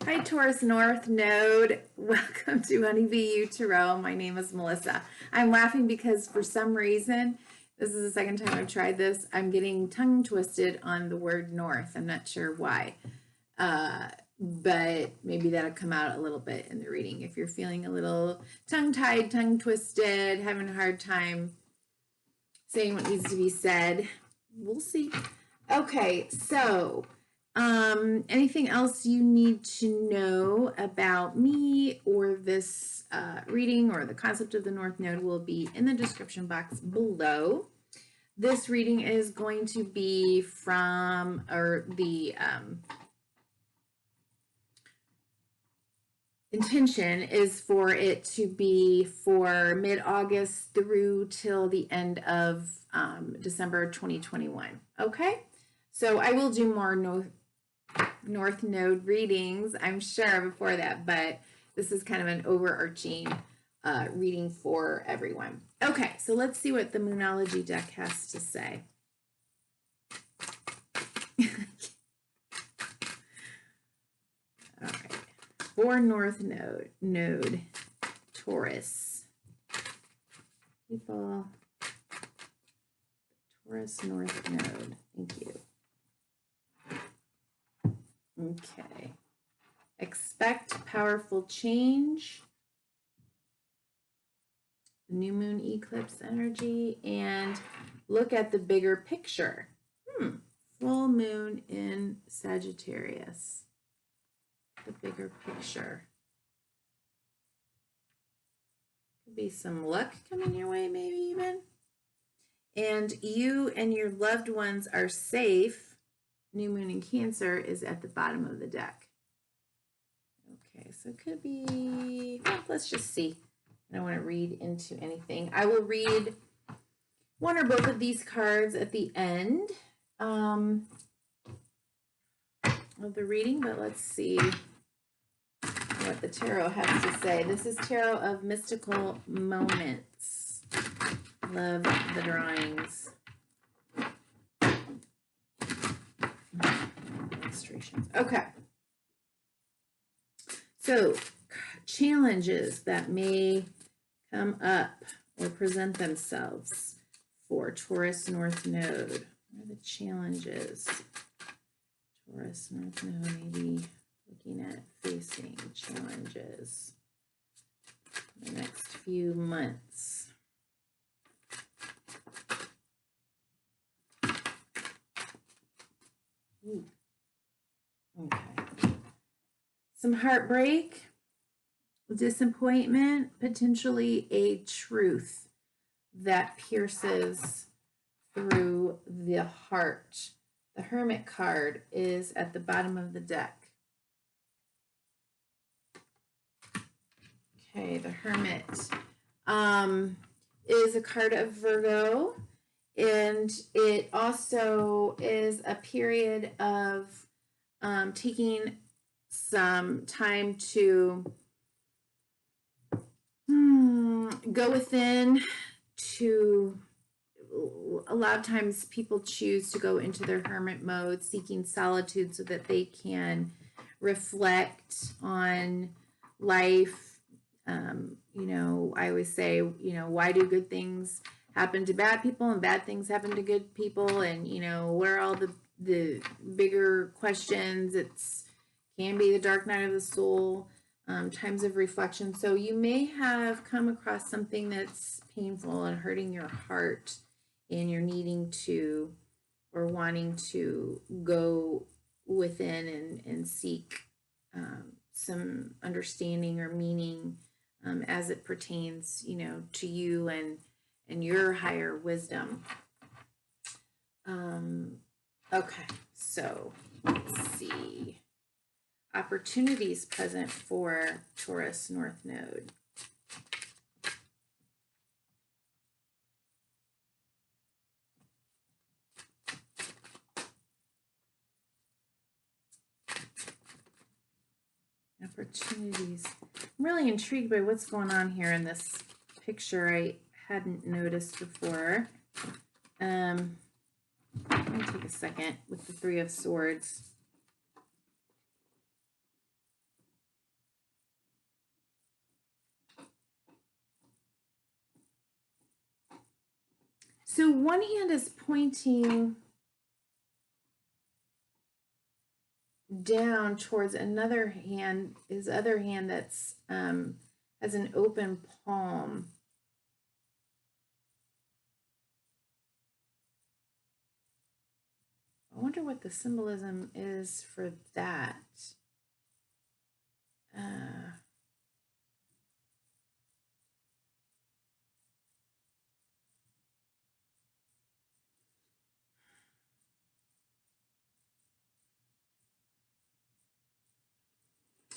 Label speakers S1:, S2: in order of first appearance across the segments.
S1: Hi, Taurus North Node. Welcome to Honeybee Tarot. My name is Melissa. I'm laughing because for some reason, this is the second time I've tried this, I'm getting tongue twisted on the word north. I'm not sure why, but maybe that'll come out a little bit in the reading. If you're feeling a little tongue-tied, tongue-twisted, having a hard time saying what needs to be said, we'll see. Okay, so anything else you need to know about me or this reading or the concept of the North Node will be in the description box below. This reading is going to be from, or the intention is for it to be for mid-August through till the end of December 2021. Okay, so I will do more North Node readings, I'm sure, before that, but this is kind of an overarching reading for everyone. Okay, so let's see what the Moonology deck has to say. All right, for North Node, Taurus. People, Taurus North Node, thank you. Okay. Expect powerful change. New moon eclipse energy, and look at the bigger picture. Full moon in Sagittarius. The bigger picture. Could be some luck coming your way, maybe even. And you and your loved ones are safe. New moon in Cancer is at the bottom of the deck. Okay, so it could be, well, let's just see. I don't want to read into anything. I will read one or both of these cards at the end of the reading, but let's see what the tarot has to say. This is Tarot of Mystical Moments. Love the drawings. Illustrations. Okay. So, challenges that may come up or present themselves for Taurus North Node. What are the challenges? Taurus North Node, maybe looking at facing challenges in the next few months. Ooh. Okay. Some heartbreak, disappointment, potentially a truth that pierces through the heart. The Hermit card is at the bottom of the deck. Okay, the Hermit is a card of Virgo, and it also is a period of taking some time to go within. To a lot of times people choose to go into their hermit mode, seeking solitude so that they can reflect on life. You know, I always say, you know, why do good things happen to bad people and bad things happen to good people? And, you know, where are all the bigger questions? It's can be the dark night of the soul, times of reflection. So you may have come across something that's painful and hurting your heart, and you're needing to or wanting to go within and seek some understanding or meaning as it pertains, you know, to you and your higher wisdom. Okay, so let's see. Opportunities present for Taurus North Node. Opportunities. I'm really intrigued by what's going on here in this picture I hadn't noticed before. Let me take a second with the Three of Swords. So one hand is pointing down towards another hand, his other hand that's has an open palm. I wonder what the symbolism is for that.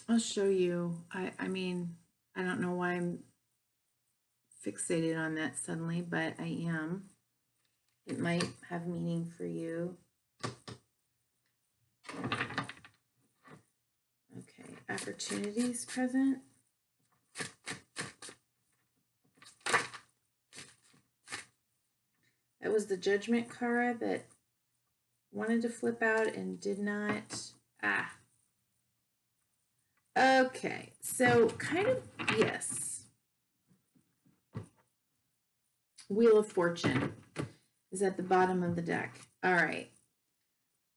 S1: I'll show you. I mean, I don't know why I'm fixated on that suddenly, but I am. It might have meaning for you. Okay, opportunities present. That was the Judgment card that wanted to flip out and did not. Okay, so kind of, yes. Wheel of Fortune is at the bottom of the deck. All right.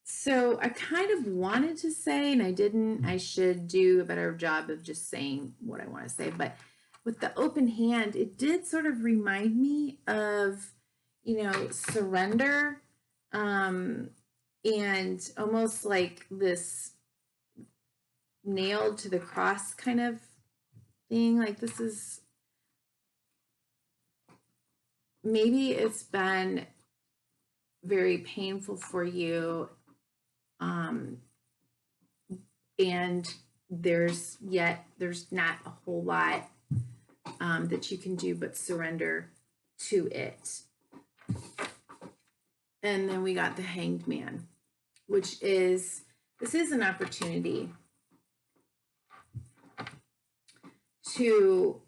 S1: So I kind of wanted to say, and I didn't, I should do a better job of just saying what I want to say, but with the open hand, it did sort of remind me of, surrender, and almost like this nailed to the cross kind of thing. Like this is, maybe it's been very painful for you, and there's not a whole lot that you can do but surrender to it. And then we got the Hanged Man, which is, this is an opportunity to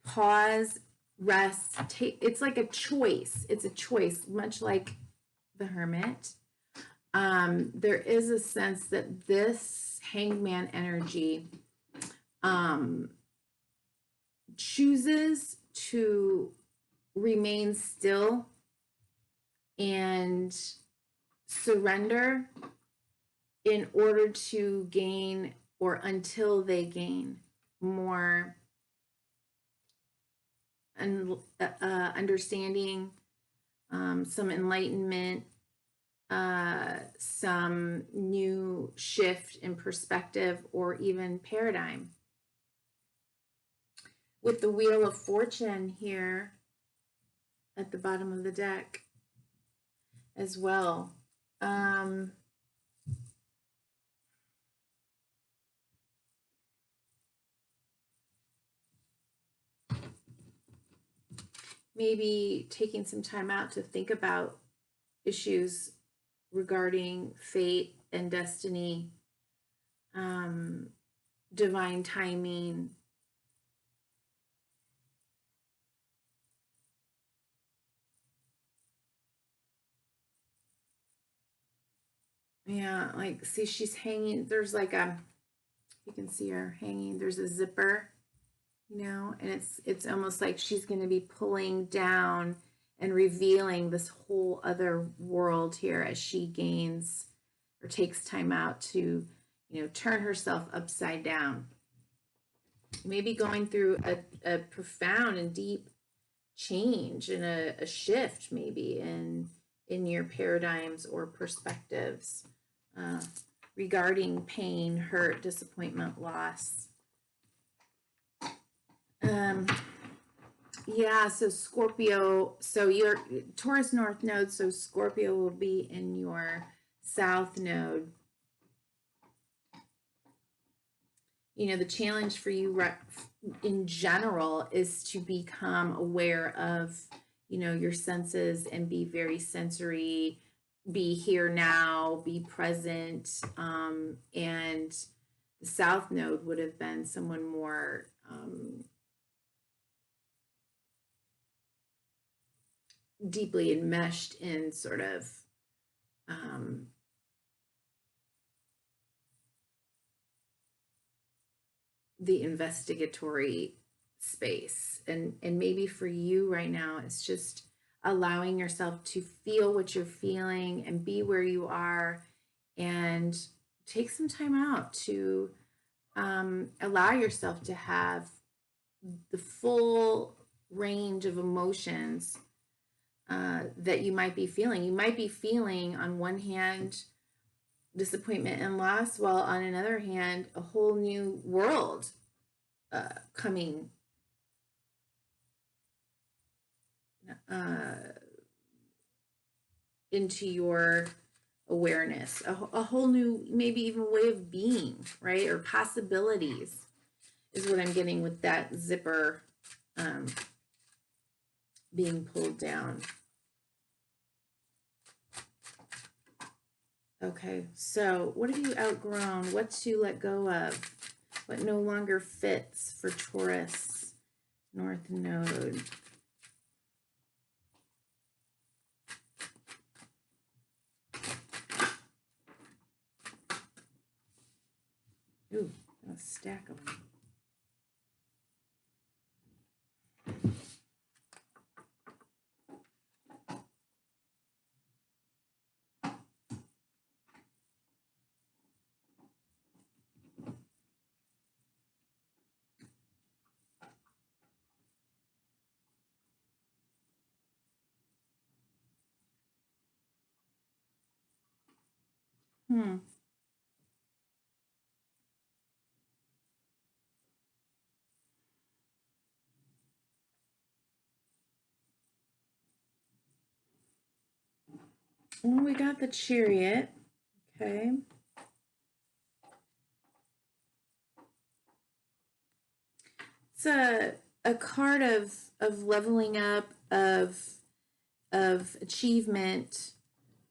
S1: pause, rest, take, it's like a choice. It's a choice, much like the Hermit. There is a sense that this Hangman energy chooses to remain still and surrender in order to gain, or until they gain more understanding, some enlightenment, some new shift in perspective, or even paradigm. With the Wheel of Fortune here at the bottom of the deck as well. Maybe taking some time out to think about issues regarding fate and destiny, divine timing, yeah, like, see, she's hanging, there's like you can see her hanging, there's a zipper, and it's almost like she's going to be pulling down and revealing this whole other world here as she gains or takes time out to, turn herself upside down. Maybe going through a profound and deep change and a shift, maybe in your paradigms or perspectives regarding pain, hurt, disappointment, loss. Yeah, so Scorpio, so your Taurus North node, so Scorpio will be in your South node. The challenge for you in general is to become aware of, your senses and be very sensory, be here now, be present. And the South node would have been someone more deeply enmeshed in sort of the investigatory space. And maybe for you right now, it's just allowing yourself to feel what you're feeling and be where you are, and take some time out to allow yourself to have the full range of emotions that you might be feeling. You might be feeling, on one hand, disappointment and loss, while on another hand, a whole new world coming into your awareness, a whole new, maybe even way of being, right? Or possibilities is what I'm getting with that zipper being pulled down. Okay, so what have you outgrown? What to let go of? What no longer fits for Taurus North Node? Ooh, a stack of them. Well, we got the Chariot. Okay. It's a card of leveling up, of achievement,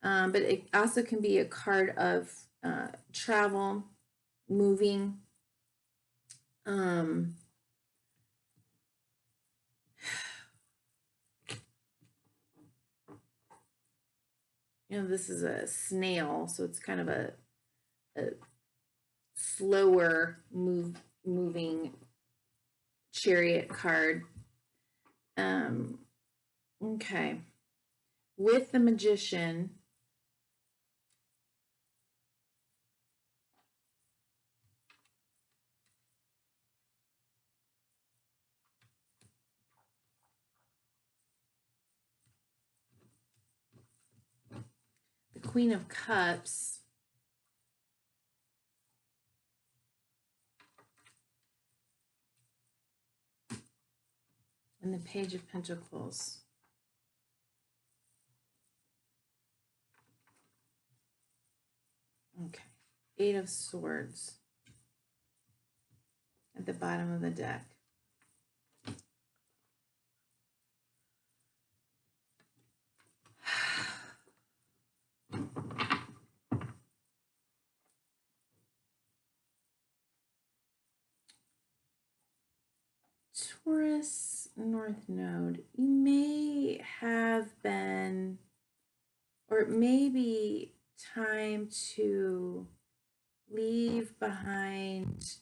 S1: but it also can be a card of travel, moving. This is a snail, so it's kind of a slower moving Chariot card. Okay. With the Magician, the Queen of Cups, and the Page of Pentacles. Okay. 8 of Swords at the bottom of the deck. Taurus North Node, you may have been, or it may be time to leave behind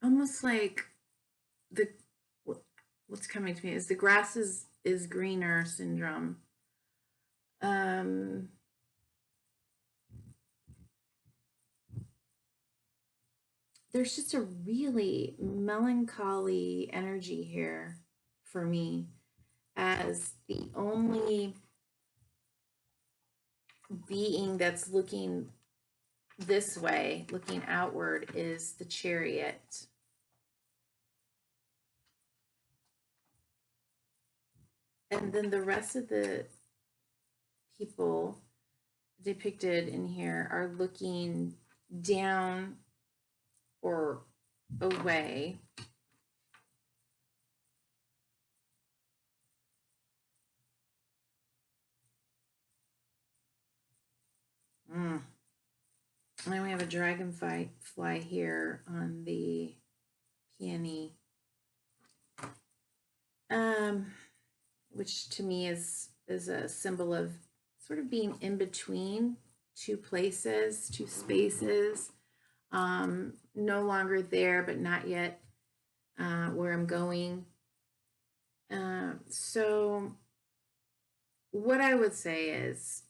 S1: almost like what's coming to me is the grass is greener syndrome. There's just a really melancholy energy here for me, as the only being that's looking this way, looking outward, is the Chariot. And then the rest of the people depicted in here are looking down or away. And then we have a dragonfly here on the peony. which to me is a symbol of sort of being in between two places, two spaces. No longer there, but not yet where I'm going. So what I would say is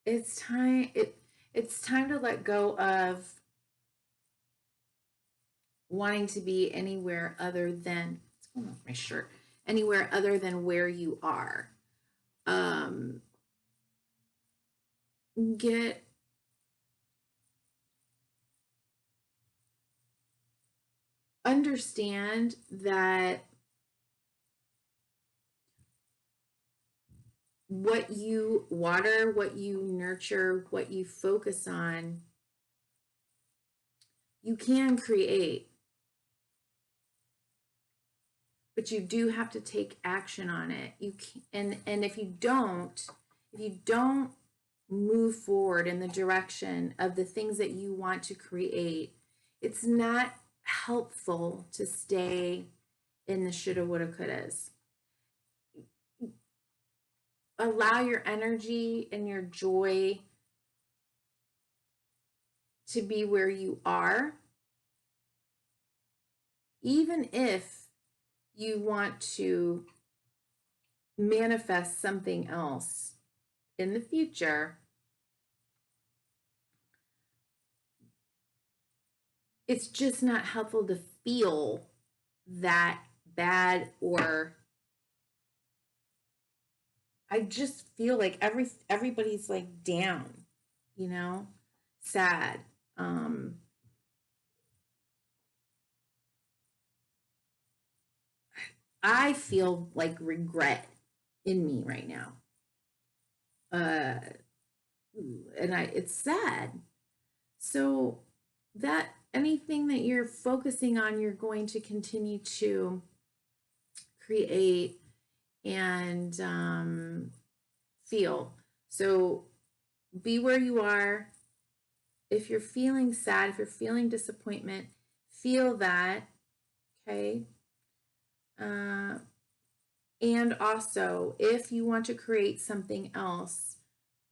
S1: it's time to let go of wanting to be anywhere other than, what's going on with my shirt, anywhere other than where you are. Get understand that what you water, what you nurture, what you focus on, you can create, but you do have to take action on it. You can, and if you don't move forward in the direction of the things that you want to create, it's not helpful to stay in the shoulda, woulda, couldas. Allow your energy and your joy to be where you are, even if you want to manifest something else in the future. It's just not helpful to feel that bad, or I just feel like everybody's like down, you know, sad. I feel like regret in me right now. And it's sad. So that anything that you're focusing on, you're going to continue to create and feel. So be where you are. If you're feeling sad, if you're feeling disappointment, feel that, okay? And also, if you want to create something else,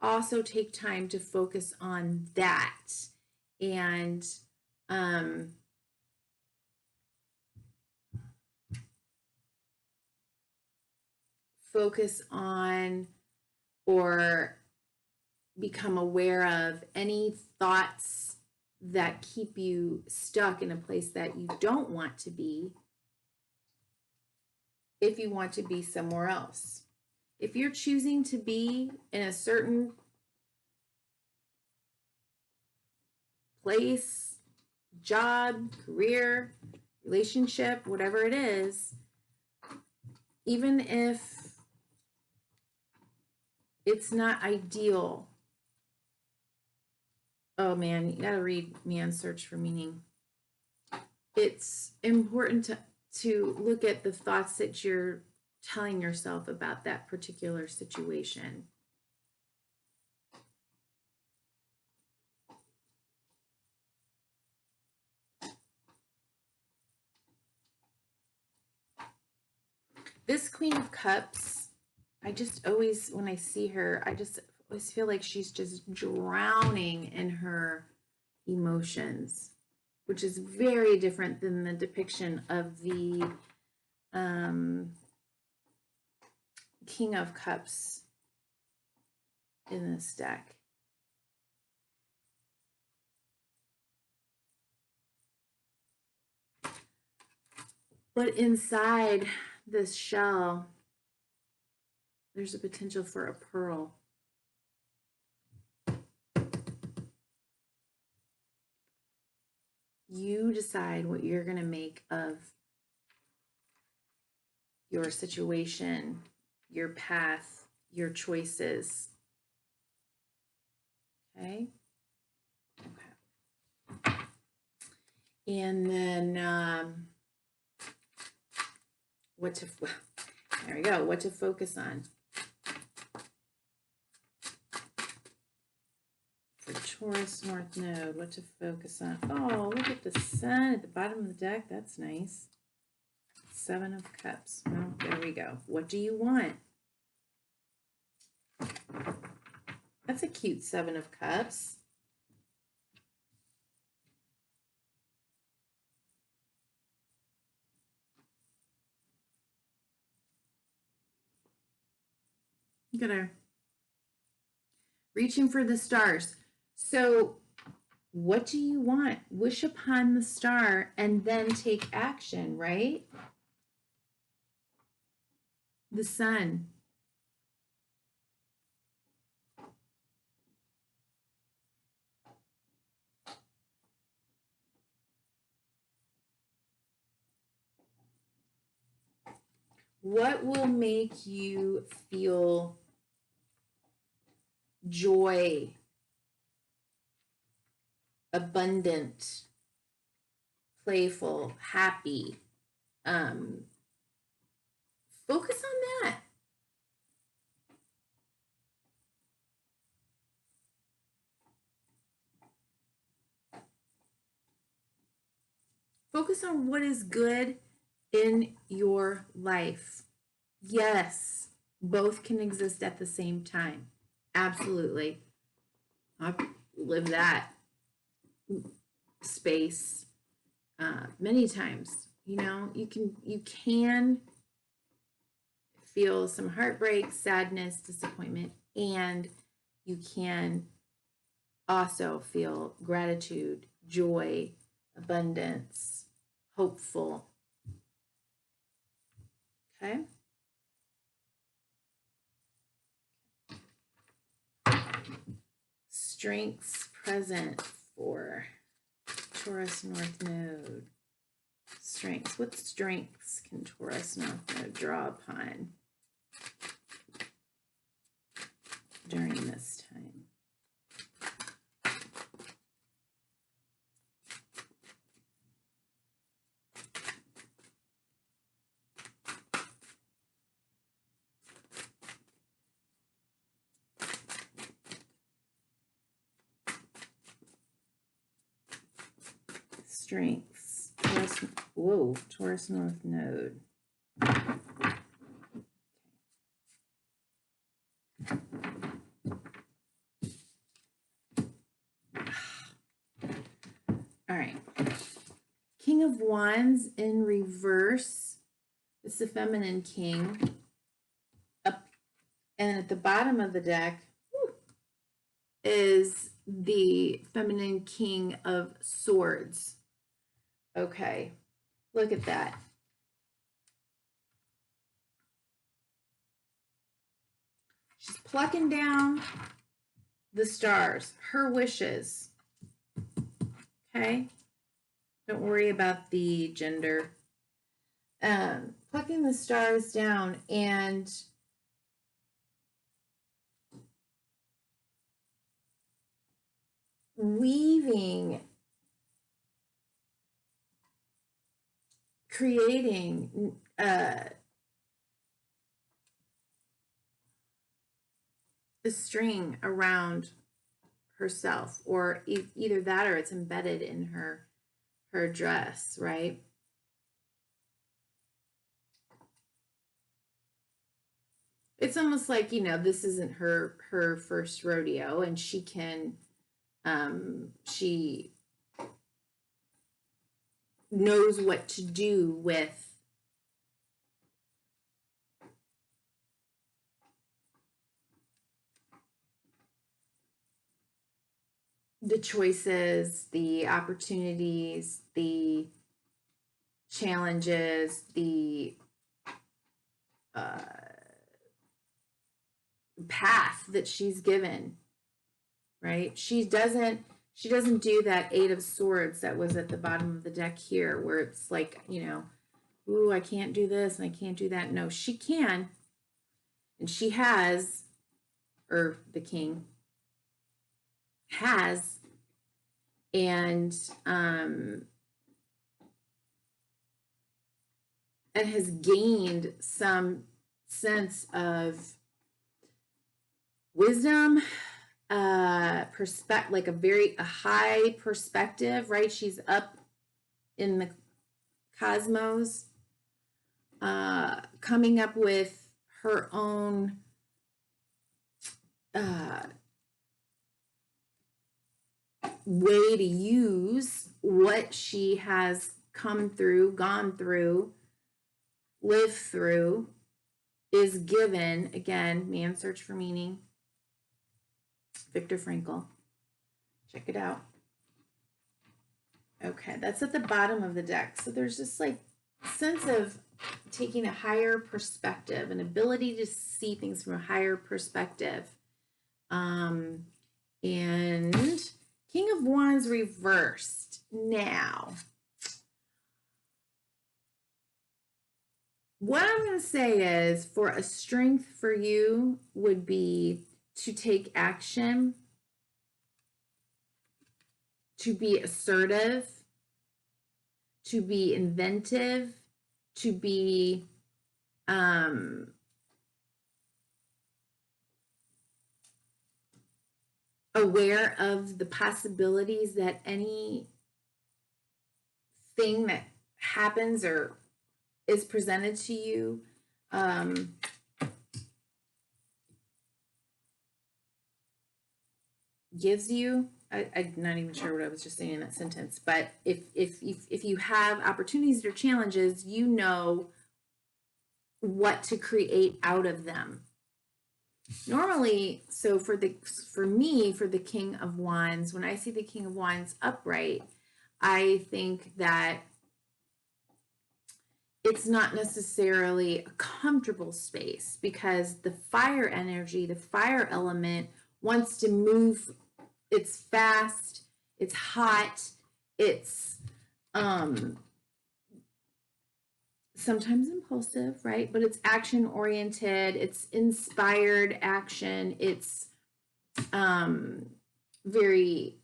S1: also take time to focus on that and focus on or become aware of any thoughts that keep you stuck in a place that you don't want to be, if you want to be somewhere else. If you're choosing to be in a certain place, job, career, relationship, whatever it is, even if it's not ideal. Oh man, you gotta read Man's Search for Meaning. It's important to look at the thoughts that you're telling yourself about that particular situation. This Queen of Cups, I just always, when I see her, I just always feel like she's just drowning in her emotions, which is very different than the depiction of the King of Cups in this deck. But inside this shell, there's a potential for a pearl. You decide what you're going to make of your situation, your path, your choices. Okay? Okay. And then there we go, what to focus on. For Taurus North Node, what to focus on. Oh, look at the sun at the bottom of the deck. That's nice. Seven of Cups. Well, there we go. What do you want? That's a cute Seven of Cups. I'm gonna reaching for the stars. So what do you want? Wish upon the star and then take action, right? The sun. What will make you feel joy, abundant, playful, happy? Focus on that. Focus on what is good in your life. Yes, both can exist at the same time. Absolutely. I've lived that space many times. You know, you can feel some heartbreak, sadness, disappointment, and you can also feel gratitude, joy, abundance, hopeful. Okay. Strengths present for Taurus North Node. Strengths. What strengths can Taurus North Node draw upon during this time? Strengths. Taurus North Node. All right. King of Wands in reverse. It's the feminine king. Up and at the bottom of the deck is the feminine king of swords. Okay, look at that. She's plucking down the stars, her wishes. Okay, don't worry about the gender. Plucking the stars down and weaving, creating a string around herself, or either that or it's embedded in her dress, right? It's almost like, you know, this isn't her first rodeo, and she can she knows what to do with the choices, the opportunities, the challenges, the path that she's given, right? She doesn't do that Eight of Swords that was at the bottom of the deck here, where it's like, you know, ooh, I can't do this and I can't do that. No, she can, and she has, or the king has, and has gained some sense of wisdom, like a high perspective, right? She's up in the cosmos, coming up with her own way to use what she has come through, gone through, lived through, is given. Again, Man's Search for Meaning, Viktor Frankl. Check it out. Okay, that's at the bottom of the deck. So there's this like sense of taking a higher perspective, an ability to see things from a higher perspective. And King of Wands reversed. Now, what I'm going to say is, for a strength for you would be to take action, to be assertive, to be inventive, to be aware of the possibilities that anything that happens or is presented to you gives you. I'm not even sure what I was just saying in that sentence, but if you have opportunities or challenges, you know what to create out of them. Normally, so for me, for the King of Wands, when I see the King of Wands upright, I think that it's not necessarily a comfortable space, because the fire energy, the fire element wants to move. It's fast, it's hot, it's sometimes impulsive, right? But it's action oriented, it's inspired action, it's very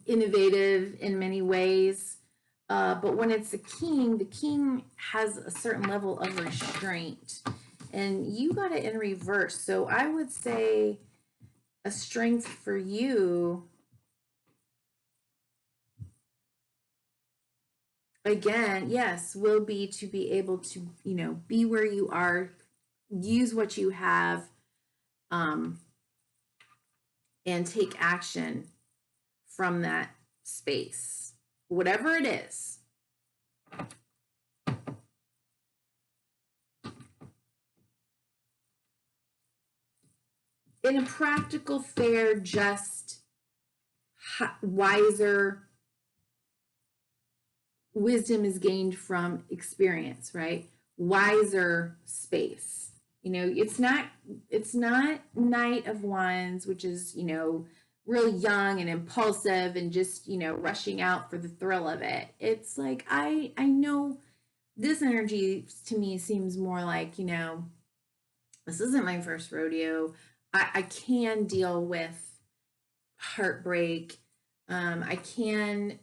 S1: innovative in many ways. But when it's the king has a certain level of restraint, and you got it in reverse. So I would say a strength for you, again, yes, will be to be able to, be where you are, use what you have, and take action from that space, whatever it is. In a practical, fair, just, wiser, wisdom is gained from experience, right? Wiser space. It's not Knight of Wands, which is, really young and impulsive and just, rushing out for the thrill of it. It's like, I know this energy to me seems more like, this isn't my first rodeo. I can deal with heartbreak. I can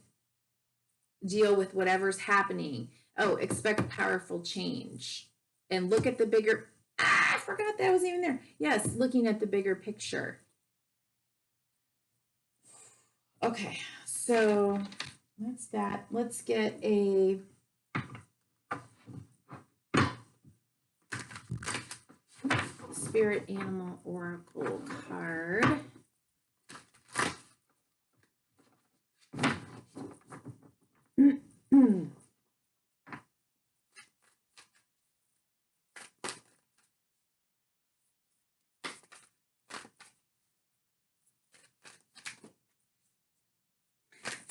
S1: deal with whatever's happening. Oh, expect powerful change. And look at the bigger, I forgot that was even there. Yes, looking at the bigger picture. Okay, so that's that. Let's get a Spirit Animal Oracle card.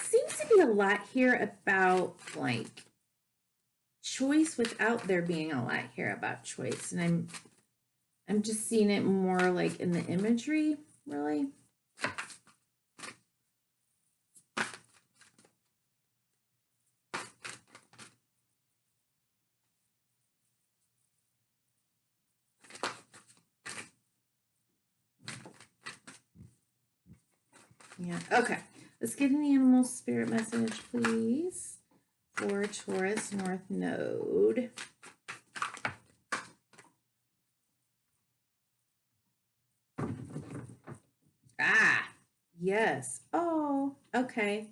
S1: Seems to be a lot here about like choice without there being a lot here about choice, and I'm just seeing it more like in the imagery, really. Yeah, okay. Let's get an animal spirit message, please, for Taurus North Node. Yes. Oh, okay.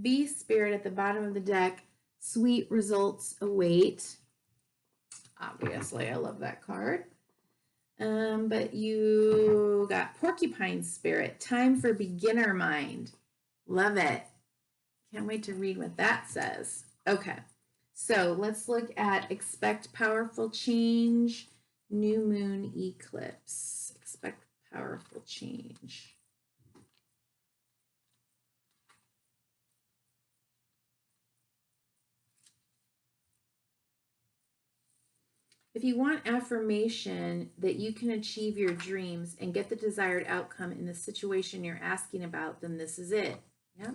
S1: Be Spirit at the bottom of the deck. Sweet results await. Obviously, I love that card. But you got Porcupine Spirit, time for beginner mind. Love it. Can't wait to read what that says. Okay, so let's look at expect powerful change, new moon eclipse. Expect powerful change. If you want affirmation that you can achieve your dreams and get the desired outcome in the situation you're asking about, then this is it. Yeah.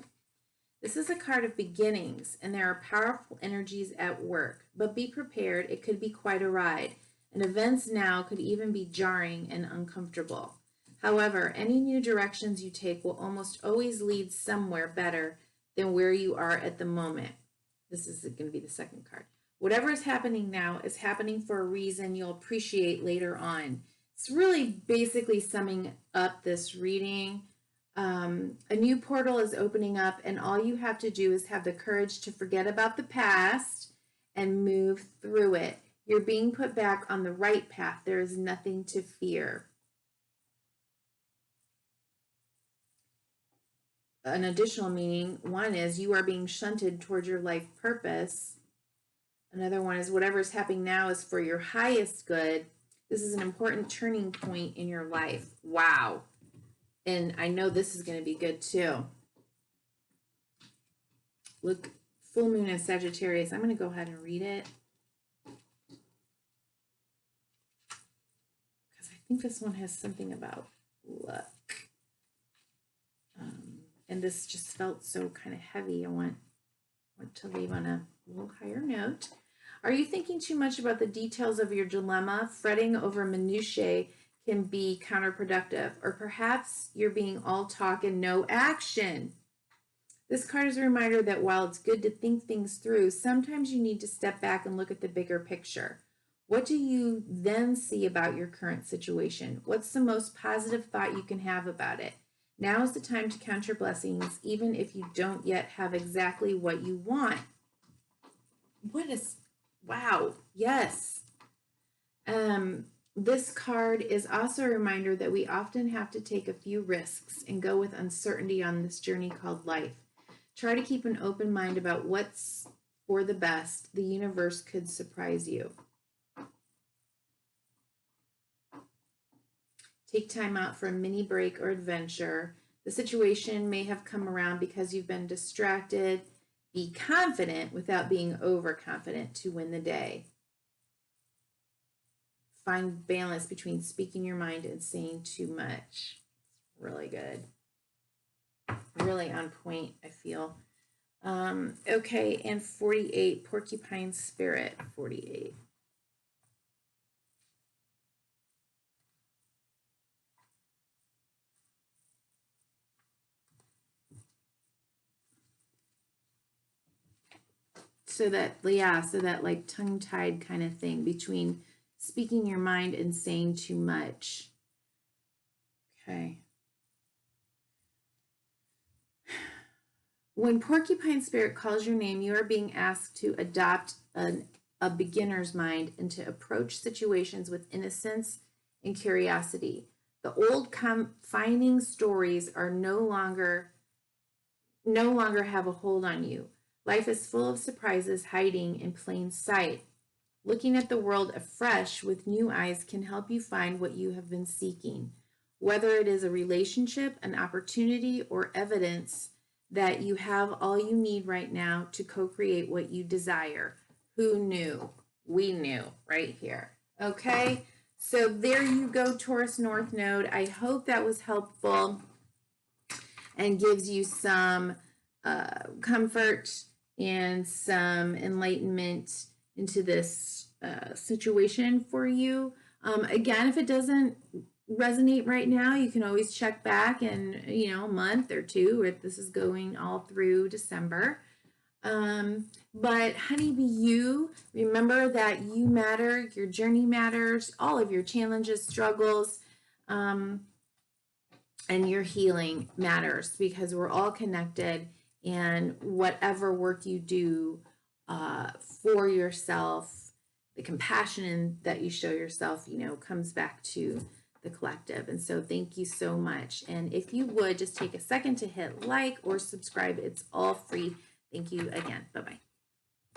S1: This is a card of beginnings, and there are powerful energies at work, but be prepared, it could be quite a ride, and events now could even be jarring and uncomfortable. However, any new directions you take will almost always lead somewhere better than where you are at the moment. This is going to be the second card. Whatever is happening now is happening for a reason you'll appreciate later on. It's really basically summing up this reading. A new portal is opening up, and all you have to do is have the courage to forget about the past and move through it. You're being put back on the right path. There is nothing to fear. An additional meaning, one is you are being shunted towards your life purpose. Another one is whatever is happening now is for your highest good. This is an important turning point in your life. Wow. And I know this is going to be good too. Look, full moon in Sagittarius. I'm going to go ahead and read it, because I think this one has something about luck. And this just felt so kind of heavy. I want to leave on a little higher note. Are you thinking too much about the details of your dilemma? Fretting over minutiae can be counterproductive, or perhaps you're being all talk and no action. This card is a reminder that while it's good to think things through, sometimes you need to step back and look at the bigger picture. What do you then see about your current situation? What's the most positive thought you can have about it? Now is the time to count your blessings, even if you don't yet have exactly what you want. What is, wow, yes. This card is also a reminder that we often have to take a few risks and go with uncertainty on this journey called life. Try to keep an open mind about what's for the best. The universe could surprise you. Take time out for a mini break or adventure. The situation may have come around because you've been distracted. Be confident without being overconfident to win the day. Find balance between speaking your mind and saying too much. Really good. Really on point, I feel. Okay, and 48, Porcupine Spirit, 48. So that like tongue-tied kind of thing between speaking your mind and saying too much. Okay. When Porcupine Spirit calls your name, you are being asked to adopt a beginner's mind and to approach situations with innocence and curiosity. The old confining stories are no longer have a hold on you. Life is full of surprises hiding in plain sight. Looking at the world afresh with new eyes can help you find what you have been seeking, whether it is a relationship, an opportunity, or evidence that you have all you need right now to co-create what you desire. Who knew? We knew right here. Okay, so there you go, Taurus North Node. I hope that was helpful and gives you some comfort and some enlightenment into this situation for you. Again, if it doesn't resonate right now, you can always check back in a month or two, if this is going all through December. But honeybee, you remember that you matter, your journey matters, all of your challenges, struggles, and your healing matters, because we're all connected. And whatever work you do for yourself, the compassion that you show yourself, you know, comes back to the collective. And so thank you so much. And if you would just take a second to hit like or subscribe, it's all free. Thank you again. Bye-bye.